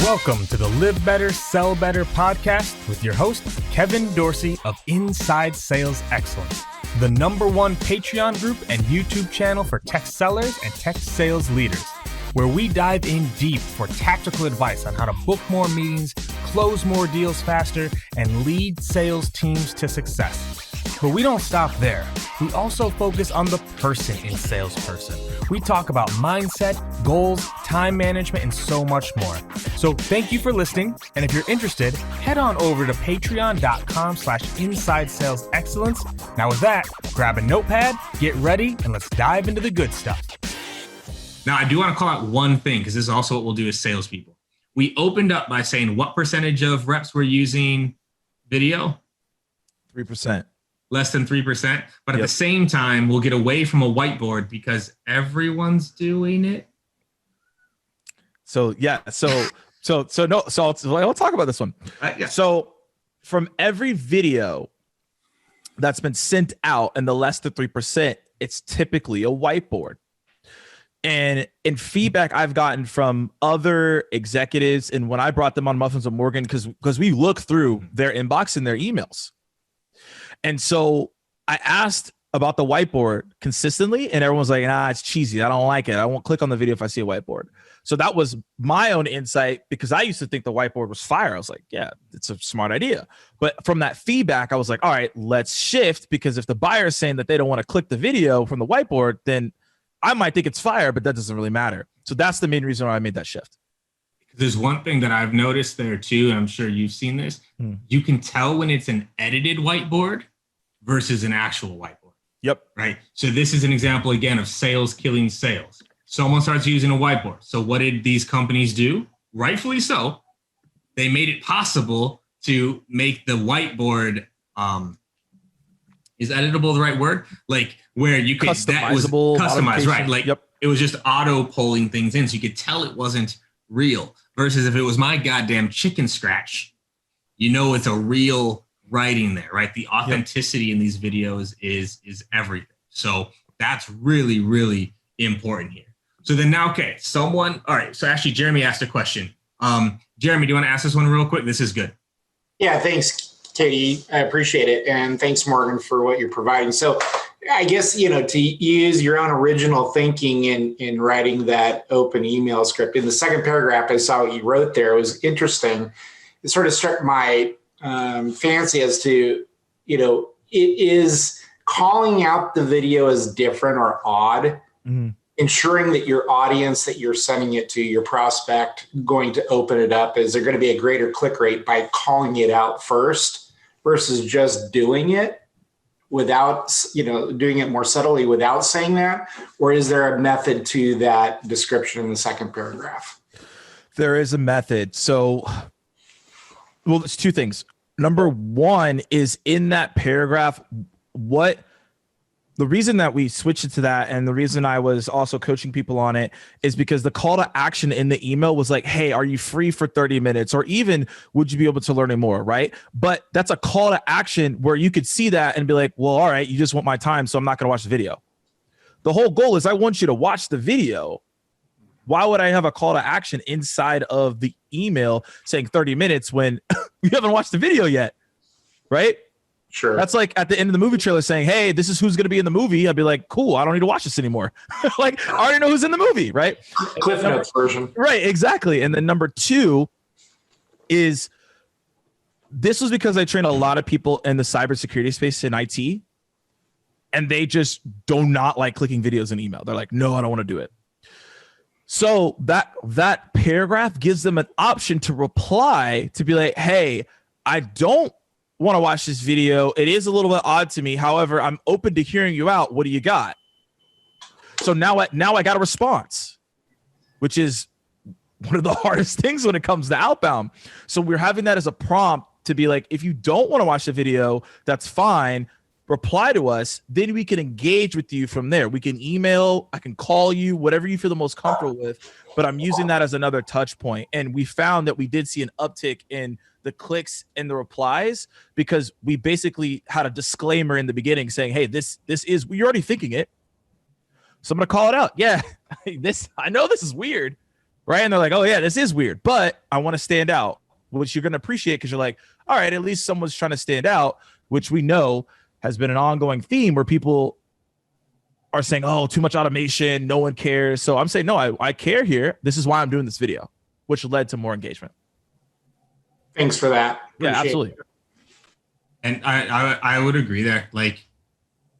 Welcome to the Live Better, Sell Better podcast with your host, Kevin Dorsey of Inside Sales Excellence, the #1 Patreon group and YouTube channel for tech sellers and tech sales leaders, where we dive in deep for tactical advice on how to book more meetings, close more deals faster, and lead sales teams to success. But we don't stop there. We also focus on the person in salesperson. We talk about mindset, goals, time management, and so much more. So thank you for listening. And if you're interested, head on over to patreon.com/inside sales excellence. Now with that, grab a notepad, get ready, and let's dive into the good stuff. Now, I do want to call out one thing, because this is also what we'll do as salespeople. We opened up by saying what percentage of reps were using video? 3%. Less than 3%. But at the same time, we'll get away from a whiteboard because everyone's doing it. So yeah, so I'll talk about this one. So from every video that's been sent out in the less than 3%, it's typically a whiteboard. And in feedback I've gotten from other executives, and when I brought them on Muffins with Morgan, because we look through their inbox and their emails. And so I asked about the whiteboard consistently, and everyone's like, nah, it's cheesy. I don't like it. I won't click on the video if I see a whiteboard. So that was my own insight, because I used to think the whiteboard was fire. I was like, yeah, it's a smart idea. But from that feedback, I was like, all right, let's shift, because if the buyer is saying that they don't want to click the video from the whiteboard, then I might think it's fire, but that doesn't really matter. So that's the main reason why I made that shift. There's one thing that I've noticed there too, and I'm sure you've seen this. You can tell when it's an edited whiteboard versus an actual whiteboard. Yep. Right. So this is an example again of sales killing sales. Someone starts using a whiteboard. So what did these companies do? Rightfully so. They made it possible to make the whiteboard, is editable the right word? Like where you could, that was customized, right? Like It was just auto pulling things in. So you could tell it wasn't real, versus if it was my goddamn chicken scratch, you know, it's a real writing there, right? The authenticity in these videos is everything. So that's really, really important here. So then now, okay, all right. So actually Jeremy asked a question. Jeremy, do you want to ask this one real quick? This is good. Yeah, thanks, Katie. I appreciate it. And thanks, Morgan, for what you're providing. So I guess, to use your own original thinking in writing that open email script, in the second paragraph, I saw what you wrote there. It was interesting. It sort of struck my fancy as to, it is calling out the video as different or odd, ensuring that your audience that you're sending it to, your prospect, going to open it up, is there going to be a greater click rate by calling it out first versus just doing it without, doing it more subtly without saying that? Or is there a method to that description in the second paragraph? There is a method. So, well, there's two things. Number one is in that paragraph, the reason that we switched it to that, and the reason I was also coaching people on it, is because the call to action in the email was like, hey, are you free for 30 minutes? Or even, would you be able to learn more, right? But that's a call to action where you could see that and be like, well, all right, you just want my time, so I'm not going to watch the video. The whole goal is I want you to watch the video. Why would I have a call to action inside of the email saying 30 minutes when you haven't watched the video yet, right? Sure. That's like at the end of the movie trailer saying, hey, this is who's going to be in the movie. I'd be like, cool, I don't need to watch this anymore. Like, I already know who's in the movie, right? Cliff Notes version. Right, exactly. And then number two is, this was because I trained a lot of people in the cybersecurity space in IT, and they just do not like clicking videos in email. They're like, no, I don't want to do it. So that paragraph gives them an option to reply, to be like, hey, I don't want to watch this video. It is a little bit odd to me. However, I'm open to hearing you out. What do you got? So now I got a response, which is one of the hardest things when it comes to outbound. So we're having that as a prompt to be like, if you don't want to watch the video, that's fine. Reply to us. Then we can engage with you from there. We can email, I can call you, whatever you feel the most comfortable with. But I'm using that as another touch point. And we found that we did see an uptick in the clicks and the replies, because we basically had a disclaimer in the beginning saying, hey, this is, you're already thinking it, so I'm going to call it out. Yeah, I know this is weird, right? And they're like, oh yeah, this is weird, but I want to stand out, which you're going to appreciate because you're like, all right, at least someone's trying to stand out, which we know has been an ongoing theme where people are saying, oh, too much automation, no one cares. So I'm saying, no, I care here. This is why I'm doing this video, which led to more engagement. Thanks for that. Yeah, absolutely. And I would agree there. Like,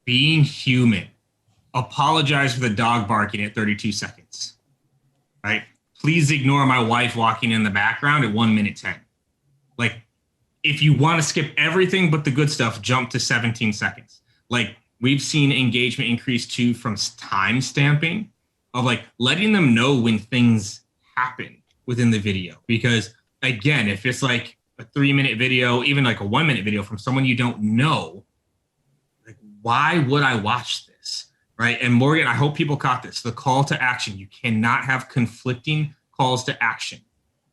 being human, apologize for the dog barking at 32 seconds, right? Please ignore my wife walking in the background at 1 minute 10. Like, if you want to skip everything but the good stuff, jump to 17 seconds. Like, we've seen engagement increase too from time stamping of like letting them know when things happen within the video. Because again, if it's like a 3-minute video, even like a 1 minute video from someone you don't know, like, why would I watch this? Right. And Morgan, I hope people caught this. The call to action. You cannot have conflicting calls to action.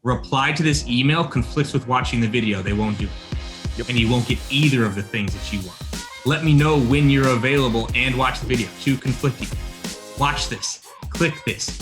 Reply to this email conflicts with watching the video. They won't do it. Yep. And you won't get either of the things that you want. Let me know when you're available and watch the video. 2 conflicting. Watch this. Click this.